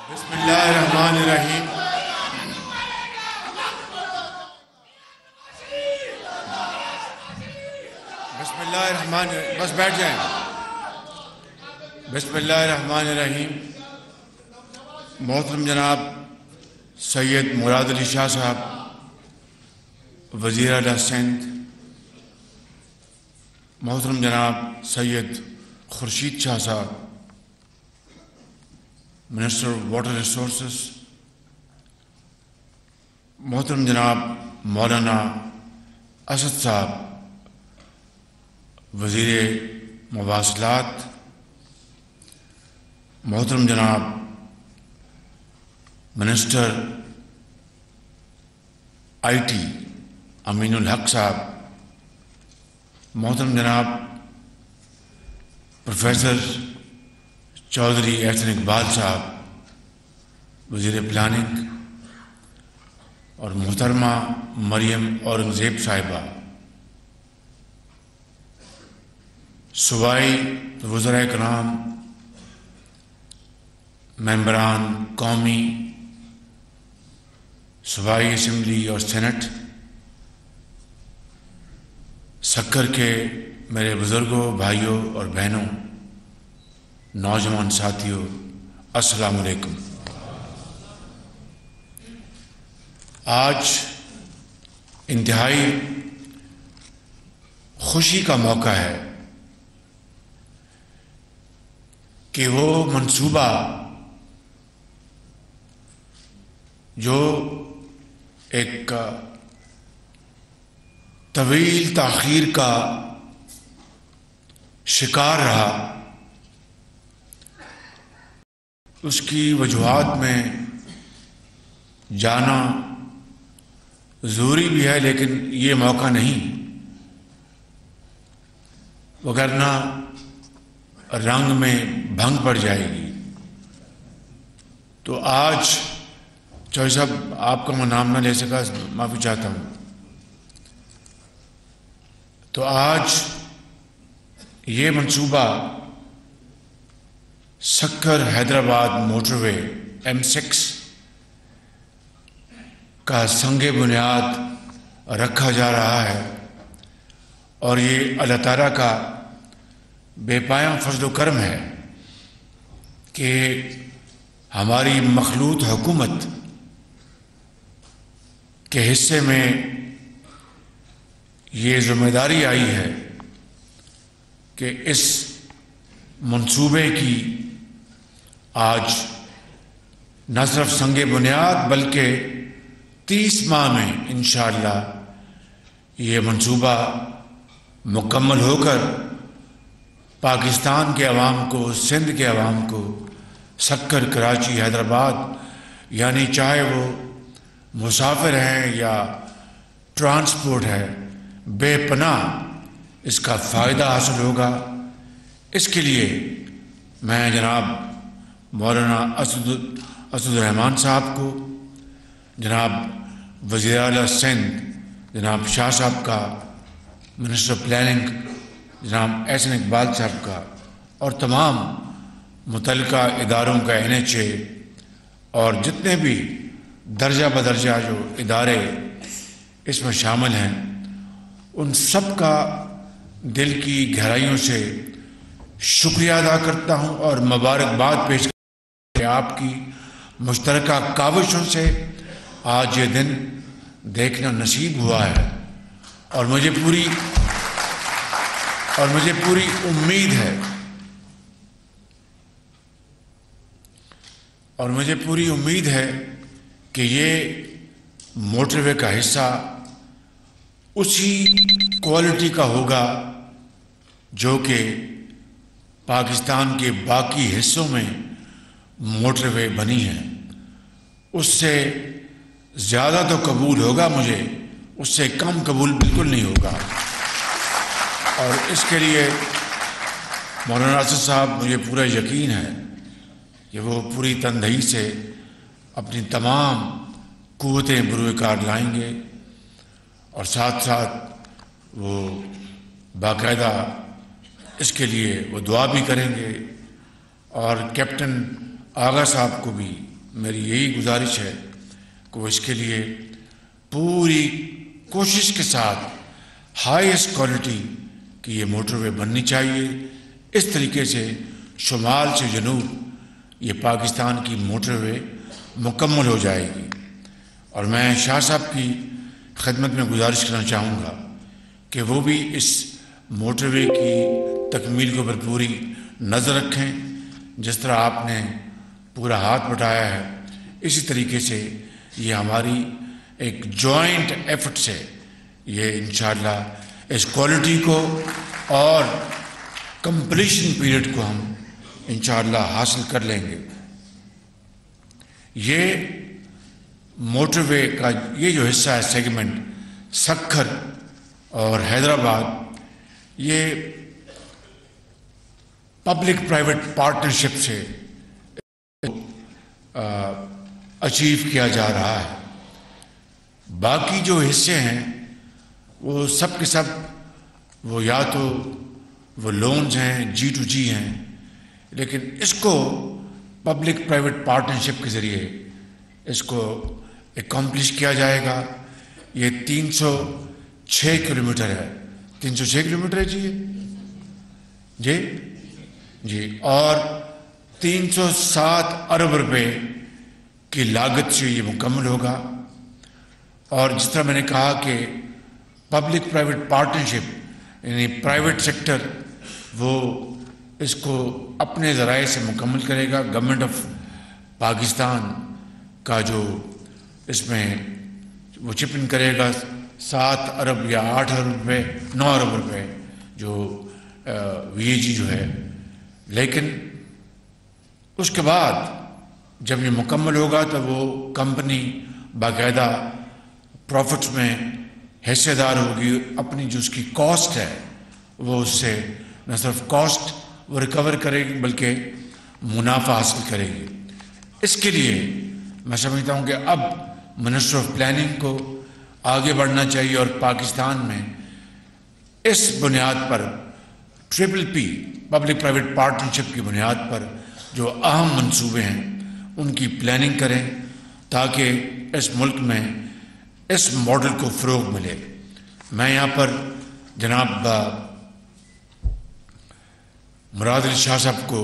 بسم اللہ الرحمن الرحیم. بسم اللہ الرحمن بس بیٹھ جائیں. بسم اللہ الرحمن الرحیم. محترم جناب سید مراد علی شاہ صاحب وزیر اعلیٰ سندھ، محترم جناب سید خورشید شاہ صاحب منسٹر واٹر ریسورسز، محترم جناب مولانا اسد صاحب وزیر مواصلات، محترم جناب منسٹر آئی ٹی امین الحق صاحب، محترم جناب پروفیسر چودھری احسن اقبال صاحب وزیر پلاننگ، اور محترمہ مریم اورنگزیب صاحبہ صوبائی وزراء کرام، ممبران قومی صوبائی اسمبلی اور سینٹ، سکر کے میرے بزرگوں، بھائیوں اور بہنوں، نوجوان ساتھیوں، السلام علیکم. آج انتہائی خوشی کا موقع ہے کہ وہ منصوبہ جو ایک طویل تاخیر کا شکار رہا، اس کی وجوہات میں جانا ضروری بھی ہے، لیکن یہ موقع نہیں، وگرنہ رنگ میں بھنگ پڑ جائے گی. تو آج چوہے صاحب آپ کا میں نام نہ لے سکا، معافی چاہتا ہوں. تو آج یہ منصوبہ سکر حیدرآباد موٹر وے M6 کا سنگ بنیاد رکھا جا رہا ہے، اور یہ اللہ تعالیٰ کا بے پایاں فضل و کرم ہے کہ ہماری مخلوط حکومت کے حصے میں یہ ذمہ داری آئی ہے کہ اس منصوبے کی آج نہ صرف سنگ بنیاد بلکہ 30 ماہ میں انشاءاللہ یہ منصوبہ مکمل ہو کر پاکستان کے عوام کو، سندھ کے عوام کو، سکر، کراچی، حیدرآباد، یعنی چاہے وہ مسافر ہیں یا ٹرانسپورٹ ہے، بے پناہ اس کا فائدہ حاصل ہوگا. اس کے لیے میں جناب مولانا اسد الرحمان صاحب کو، جناب وزیر اعلیٰ سندھ جناب شاہ صاحب کا، منسٹر پلاننگ جناب احسن اقبال صاحب کا، اور تمام متعلقہ اداروں کا NHA اور جتنے بھی درجہ بدرجہ جو ادارے اس میں شامل ہیں، ان سب کا دل کی گہرائیوں سے شکریہ ادا کرتا ہوں اور مبارکباد پیش کرتا ہوں کہ آپ کی مشترکہ کاوشوں سے آج یہ دن دیکھنا نصیب ہوا ہے. اور مجھے پوری امید ہے کہ یہ موٹر وے کا حصہ اسی کوالٹی کا ہوگا جو کہ پاکستان کے باقی حصوں میں موٹر وے بنی ہے. اس سے زیادہ تو قبول ہوگا مجھے، اس سے کم قبول بالکل نہیں ہوگا. اور اس کے لیے مولانا اسد صاحب مجھے پورا یقین ہے کہ وہ پوری تندہی سے اپنی تمام قوتیں بروئے کار لائیں گے، اور ساتھ ساتھ وہ باقاعدہ اس کے لیے وہ دعا بھی کریں گے، اور کیپٹن آغا صاحب کو بھی میری یہی گزارش ہے کہ وہ اس کے لیے پوری کوشش کے ساتھ ہائیسٹ کوالٹی کی یہ موٹر وے بننی چاہیے. اس طریقے سے شمال سے جنوب یہ پاکستان کی موٹر وے مکمل ہو جائے گی. اور میں شاہ صاحب کی خدمت میں گزارش کرنا چاہوں گا کہ وہ بھی اس موٹر وے کی تکمیل کے اوپر پوری نظر رکھیں. جس طرح آپ نے پورا ہاتھ بٹایا ہے اسی طریقے سے یہ ہماری ایک جوائنٹ ایفرٹ سے یہ انشاءاللہ اس کوالٹی کو اور کمپلیشن پیریڈ کو ہم انشاءاللہ حاصل کر لیں گے. یہ موٹر وے کا یہ جو حصہ ہے سیگمنٹ سکھر اور حیدرآباد یہ پبلک پرائیویٹ پارٹنرشپ سے اچیو کیا جا رہا ہے. باقی جو حصے ہیں وہ سب کے سب وہ یا تو وہ لونز ہیں G2G ہیں لیکن اس کو پبلک پرائیویٹ پارٹنرشپ کے ذریعے اس کو اکمپلش کیا جائے گا. یہ 306 کلومیٹر ہے. 306 کلومیٹر ہے جی جی اور 307 ارب روپے کی لاگت سے یہ مکمل ہوگا. اور جس طرح میں نے کہا کہ پبلک پرائیویٹ پارٹنرشپ یعنی پرائیویٹ سیکٹر وہ اس کو اپنے ذرائع سے مکمل کرے گا. گورنمنٹ آف پاکستان کا جو اس میں وہ چپ ان کرے گا 7 ارب یا 8 ارب روپے 9 ارب روپے جو VAG جو ہے. لیکن اس کے بعد جب یہ مکمل ہوگا تو وہ کمپنی باقاعدہ پروفٹس میں حصے دار ہوگی. اپنی جو اس کی کاسٹ ہے وہ اس سے نہ صرف کاسٹ وہ ریکور کرے گی بلکہ منافع حاصل کرے گی. اس کے لیے میں سمجھتا ہوں کہ اب منسٹر آف پلاننگ کو آگے بڑھنا چاہیے اور پاکستان میں اس بنیاد پر PPP پبلک پرائیویٹ پارٹنرشپ کی بنیاد پر جو اہم منصوبے ہیں ان کی پلاننگ کریں تاکہ اس ملک میں اس ماڈل کو فروغ ملے. میں یہاں پر جناب مراد علی شاہ صاحب کو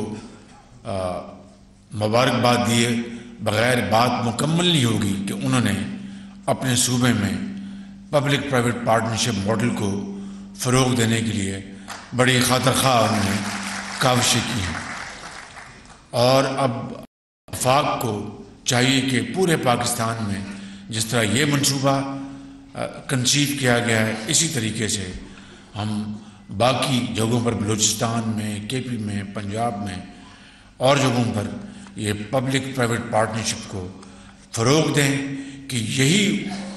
مبارکباد دیے بغیر بات مکمل نہیں ہوگی کہ انہوں نے اپنے صوبے میں پبلک پرائیویٹ پارٹنرشپ ماڈل کو فروغ دینے کے لیے بڑی خاطر خواہ انہوں نے کاوشیں کی ہیں. اور اب وفاق کو چاہیے کہ پورے پاکستان میں جس طرح یہ منصوبہ کنسیو کیا گیا ہے اسی طریقے سے ہم باقی جگہوں پر بلوچستان میں KP میں پنجاب میں اور جگہوں پر یہ پبلک پرائیویٹ پارٹنرشپ کو فروغ دیں کہ یہی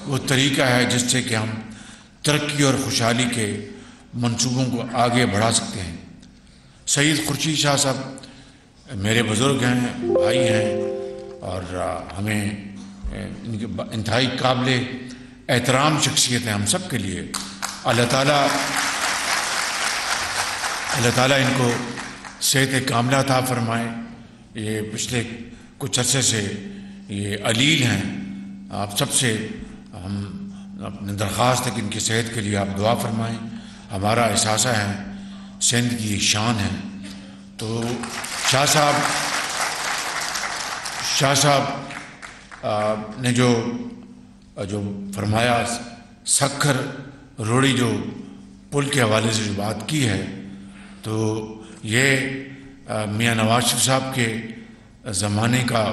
وہ طریقہ ہے جس سے کہ ہم ترقی اور خوشحالی کے منصوبوں کو آگے بڑھا سکتے ہیں. سید خورشید شاہ صاحب میرے بزرگ ہیں بھائی ہیں اور ہمیں ان کے انتہائی قابل احترام شخصیت ہیں ہم سب کے لیے. اللہ تعالیٰ ان کو صحت کاملہ عطا فرمائے. یہ پچھلے کچھ عرصے سے یہ علیل ہیں. آپ سب سے ہم اپنی درخواست ہے کہ ان کی صحت کے لیے آپ دعا فرمائیں. ہمارا احساسہ ہے سندھ کی شان ہے. تو شاہ صاحب نے جو فرمایا سکھر روڑی جو پل کے حوالے سے جو بات کی ہے تو یہ میاں نواز شریف صاحب کے زمانے کا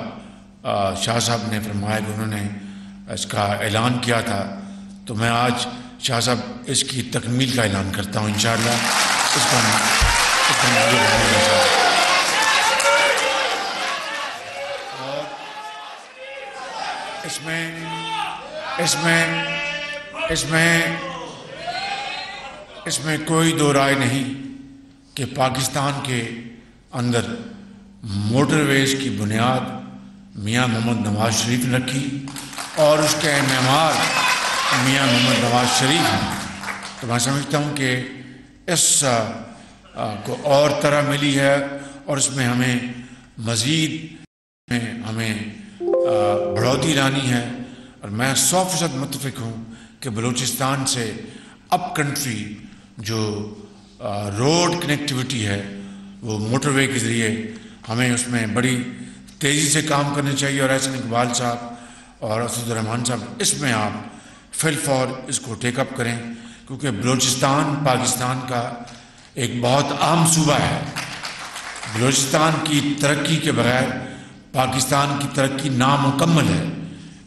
شاہ صاحب نے فرمایا کہ انہوں نے اس کا اعلان کیا تھا. تو میں آج شاہ صاحب اس کی تکمیل کا اعلان کرتا ہوں انشاءاللہ. اس میں کوئی دو رائے نہیں کہ پاکستان کے اندر موٹر ویز کی بنیاد میاں محمد نواز شریف نے رکھی اور اس کے معمار میاں محمد نواز شریف ہیں. تو میں سمجھتا ہوں کہ اس کو اور طرح ملی ہے اور اس میں ہمیں مزید ہمیں بڑھوتری لانی ہے، اور میں 100% متفق ہوں کہ بلوچستان سے اپ کنٹری جو روڈ کنیکٹیوٹی ہے وہ موٹر وے کے ذریعے ہمیں اس میں بڑی تیزی سے کام کرنے چاہیے، اور احسن اقبال صاحب اور اسد الرحمان صاحب اس میں آپ فی الفور اس کو ٹیک اپ کریں، کیونکہ بلوچستان پاکستان کا ایک بہت اہم صوبہ ہے۔ بلوچستان کی ترقی کے بغیر پاکستان کی ترقی نامکمل ہے،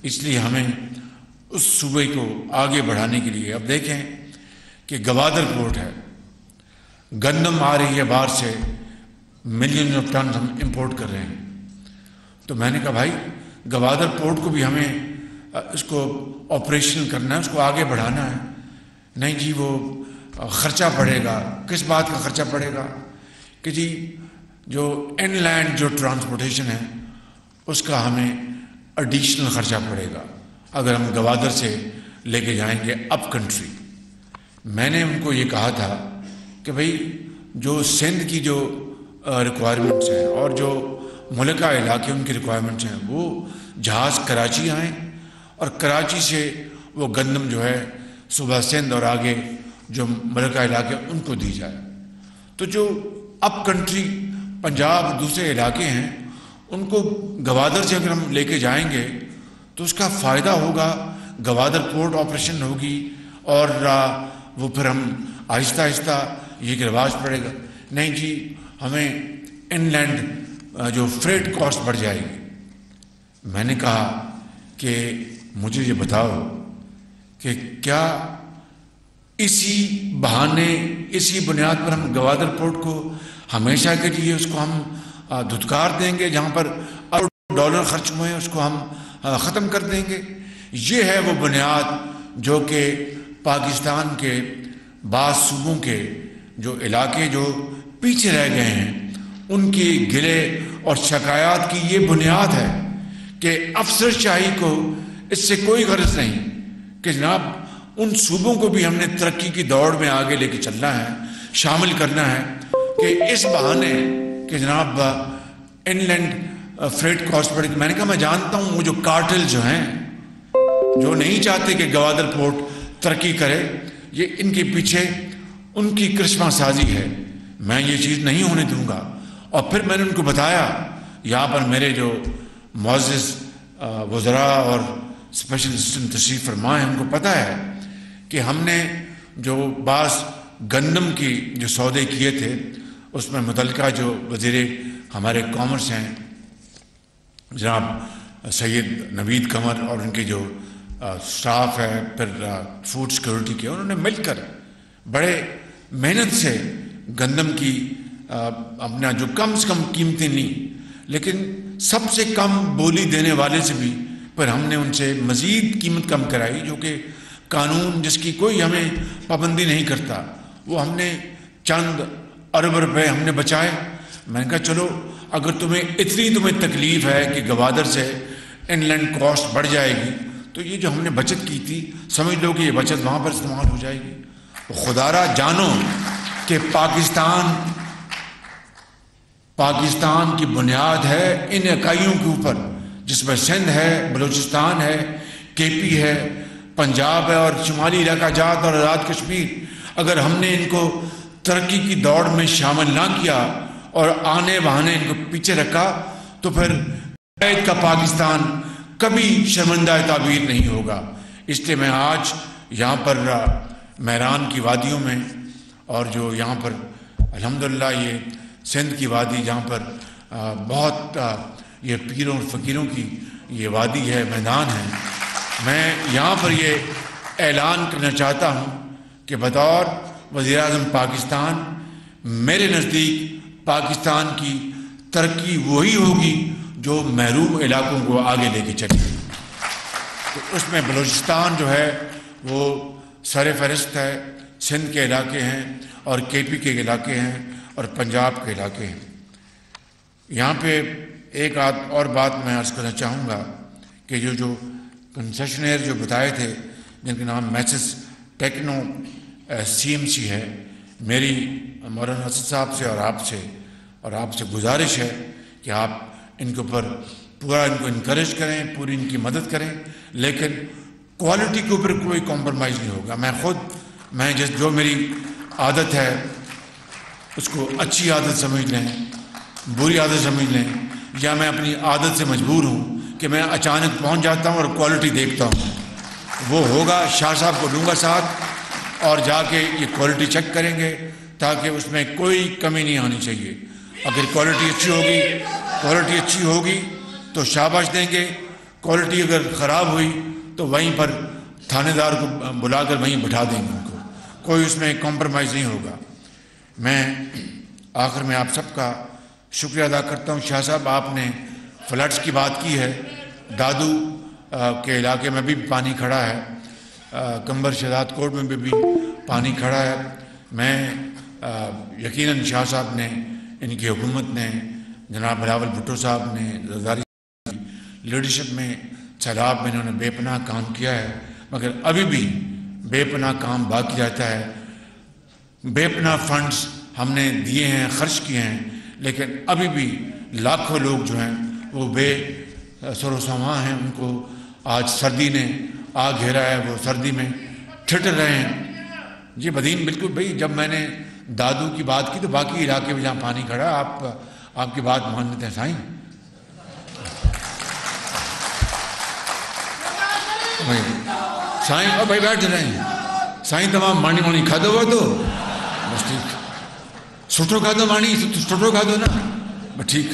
اس لیے ہمیں اس صوبے کو آگے بڑھانے کے لیے اب دیکھیں کہ گوادر پورٹ ہے، گندم آ رہی ہے باہر سے، ملین آف ٹن ہم امپورٹ کر رہے ہیں۔ تو میں نے کہا بھائی گوادر پورٹ کو بھی ہمیں اس کو آپریشن کرنا ہے، اس کو آگے بڑھانا ہے۔ نہیں جی وہ خرچہ پڑے گا۔ کس بات کا خرچہ پڑے گا؟ کہ جی جو ان لینڈ جو ٹرانسپورٹیشن ہے اس کا ہمیں ایڈیشنل خرچہ پڑے گا اگر ہم گوادر سے لے کے جائیں گے اپ کنٹری۔ میں نے ان کو یہ کہا تھا کہ بھئی جو سندھ کی جو ریکوائرمنٹس ہیں اور جو ملکہ علاقے ان کی ریکوائرمنٹس ہیں وہ جہاز کراچی آئیں اور کراچی سے وہ گندم جو ہے صوبہ سندھ اور آگے جو ملکہ علاقے ان کو دی جائے۔ تو جو اپ کنٹری پنجاب دوسرے علاقے ہیں ان کو گوادر سے اگر ہم لے کے جائیں گے تو اس کا فائدہ ہوگا، گوادر پورٹ آپریشن ہوگی اور وہ پھر ہم آہستہ آہستہ یہ رواج پڑے گا۔ نہیں جی ہمیں ان لینڈ جو فریٹ کاسٹ بڑھ جائے گی۔ میں نے کہا کہ مجھے یہ بتاؤ کہ کیا اسی بہانے اسی بنیاد پر ہم گوادر پورٹ کو ہمیشہ کے لیے اس کو ہم دھتکار دیں گے، جہاں پر ارب ڈالر خرچ ہوئے ہیں اس کو ہم ختم کر دیں گے؟ یہ ہے وہ بنیاد جو کہ پاکستان کے بعض صوبوں کے جو علاقے جو پیچھے رہ گئے ہیں ان کی گلے اور شکایات کی یہ بنیاد ہے کہ افسر شاہی کو اس سے کوئی غرض نہیں کہ جناب ان صوبوں کو بھی ہم نے ترقی کی دوڑ میں آگے لے کے چلنا ہے، شامل کرنا ہے، کہ اس بہانے کہ جناب ان لینڈ فریٹ کاسٹ پڑے گی۔ میں نے کہا میں جانتا ہوں وہ جو کارٹل جو ہیں جو نہیں چاہتے کہ گوادر پورٹ ترقی کرے، یہ ان کے پیچھے ان کی کرشمہ سازی ہے، میں یہ چیز نہیں ہونے دوں گا۔ اور پھر میں نے ان کو بتایا، یہاں پر میرے جو معزز وزراء اور اسپیشل اسسٹنٹ تشریف فرما ہیں ان کو پتہ ہے کہ ہم نے جو بعض گندم کی جو سودے کیے تھے اس میں متعلقہ جو وزیر ہمارے کامرس ہیں جناب سید نوید قمر اور ان کے جو سٹاف ہے پھر فوڈ سیکورٹی کے، انہوں نے مل کر بڑے محنت سے گندم کی اپنا جو کم سے کم قیمتیں لیں، لیکن سب سے کم بولی دینے والے سے بھی پھر ہم نے ان سے مزید قیمت کم کرائی، جو کہ قانون جس کی کوئی ہمیں پابندی نہیں کرتا، وہ ہم نے چند ارب روپے ہم نے بچائے۔ میں نے کہا چلو اگر تمہیں تکلیف ہے کہ گوادر سے ان لینڈ کاسٹ بڑھ جائے گی تو یہ جو ہم نے بچت کی تھی سمجھ لو کہ یہ بچت وہاں پر استعمال ہو جائے گی۔ خدارا جانو کہ پاکستان کی بنیاد ہے ان اکائیوں کے اوپر، جس میں سندھ ہے، بلوچستان ہے، کے پی ہے، پنجاب ہے اور شمالی علاقہ جات اور آزاد کشمیر۔ اگر ہم نے ان کو ترقی کی دوڑ میں شامل نہ کیا اور آنے بہانے ان کو پیچھے رکھا تو پھر قید کا پاکستان کبھی شرمندہ تعبیر نہیں ہوگا۔ اس لیے میں آج یہاں پر میران کی وادیوں میں اور جو یہاں پر الحمدللہ یہ سندھ کی وادی جہاں پر بہت یہ پیروں اور فقیروں کی یہ وادی ہے، میدان ہے، میں یہاں پر یہ اعلان کرنا چاہتا ہوں کہ بطور وزیر اعظم پاکستان میرے نزدیک پاکستان کی ترقی وہی ہوگی جو محروم علاقوں کو آگے لے کے چلے گی۔ تو اس میں بلوچستان جو ہے وہ سر فہرست ہے، سندھ کے علاقے ہیں اور کے پی کے علاقے ہیں اور پنجاب کے علاقے ہیں۔ یہاں پہ ایک اور بات میں عرض کرنا چاہوں گا کہ جو کنسیشنر جو بتائے تھے جن کے نام messrs techno C M C ہے، میری مولانا اسد صاحب سے اور آپ سے گزارش ہے کہ آپ ان کے اوپر پورا ان کو انکریج کریں، پوری ان کی مدد کریں، لیکن کوالٹی کے اوپر کوئی کمپرومائز نہیں ہوگا۔ میں جو میری عادت ہے اس کو اچھی عادت سمجھ لیں، بری عادت سمجھ لیں، یا میں اپنی عادت سے مجبور ہوں کہ میں اچانک پہنچ جاتا ہوں اور کوالٹی دیکھتا ہوں، وہ ہوگا۔ شاہ صاحب کو لوں گا ساتھ اور جا کے یہ کوالٹی چیک کریں گے تاکہ اس میں کوئی کمی نہیں آنی چاہیے۔ اگر کوالٹی اچھی ہوگی تو شاباش دیں گے، کوالٹی اگر خراب ہوئی تو وہیں پر تھانے دار کو بلا کر وہیں بٹھا دیں گے ان کو، کوئی اس میں کمپرومائز نہیں ہوگا۔ میں آخر میں آپ سب کا شکریہ ادا کرتا ہوں۔ شاہ صاحب، آپ نے فلڈز کی بات کی ہے، دادو کے علاقے میں بھی پانی کھڑا ہے، کمبر شہزاد کوٹ میں بھی پانی کھڑا ہے۔ میں یقیناً شاہ صاحب نے، ان کی حکومت نے، جناب بلاول بھٹو صاحب نے، زرداری لیڈرشپ میں سیلاب میں انہوں نے بے پناہ کام کیا ہے، مگر ابھی بھی بے پناہ کام باقی رہتا ہے۔ بے پناہ فنڈز ہم نے دیے ہیں، خرچ کیے ہیں، لیکن ابھی بھی لاکھوں لوگ جو ہیں وہ بے سر و سامان ہیں، ان کو آج سردی نے آ گھیرا ہے، وہ سردی میں ٹھٹر رہے ہیں۔ جی بدین، بالکل بھائی، جب میں نے دادو کی بات کی تو باقی علاقے میں جہاں پانی کھڑا ہے، آپ کی بات مان لیتے ہیں سائیں۔ سائیں اور بھائی بیٹھ رہے ہیں، سائیں تمام مانی کھا دو تو بس ٹھیک، سٹھو کھا دو، مانی سٹھو کھا دو نا، بس ٹھیک۔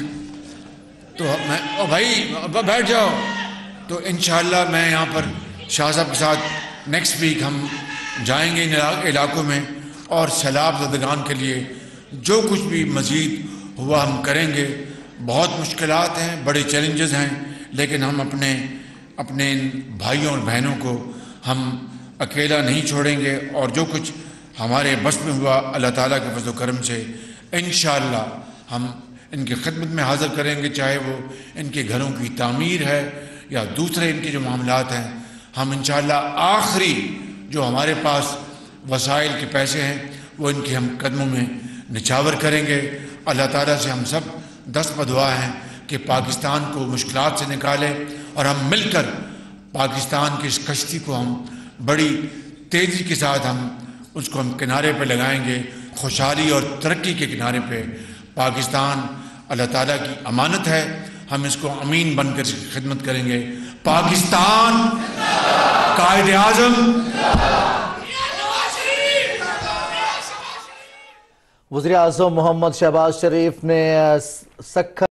تو میں بھائی بیٹھ جاؤ۔ تو انشاءاللہ میں یہاں پر شاہ صاحب کے ساتھ نیکسٹ ویک ہم جائیں گے ان علاقوں میں، اور سیلاب زدگان کے لیے جو کچھ بھی مزید ہوا ہم کریں گے۔ بہت مشکلات ہیں، بڑے چیلنجز ہیں، لیکن ہم اپنے بھائیوں اور بہنوں کو ہم اکیلا نہیں چھوڑیں گے، اور جو کچھ ہمارے بس میں ہوا اللہ تعالیٰ کے فضل و کرم سے انشاءاللہ ہم ان کی خدمت میں حاضر کریں گے، چاہے وہ ان کے گھروں کی تعمیر ہے یا دوسرے ان کے جو معاملات ہیں۔ ہم انشاءاللہ آخری جو ہمارے پاس وسائل کے پیسے ہیں وہ ان کے ہم قدموں میں نچھاور کریں گے۔ اللہ تعالیٰ سے ہم سب دست بدعا ہیں کہ پاکستان کو مشکلات سے نکالے، اور ہم مل کر پاکستان کی اس کشتی کو ہم بڑی تیزی کے ساتھ اس کو ہم کنارے پہ لگائیں گے، خوشحالی اور ترقی کے کنارے پہ۔ پاکستان اللہ تعالیٰ کی امانت ہے، ہم اس کو امین بن کر خدمت کریں گے۔ پاکستان قائد اعظم۔ وزیر اعظم محمد شہباز شریف نے سکھر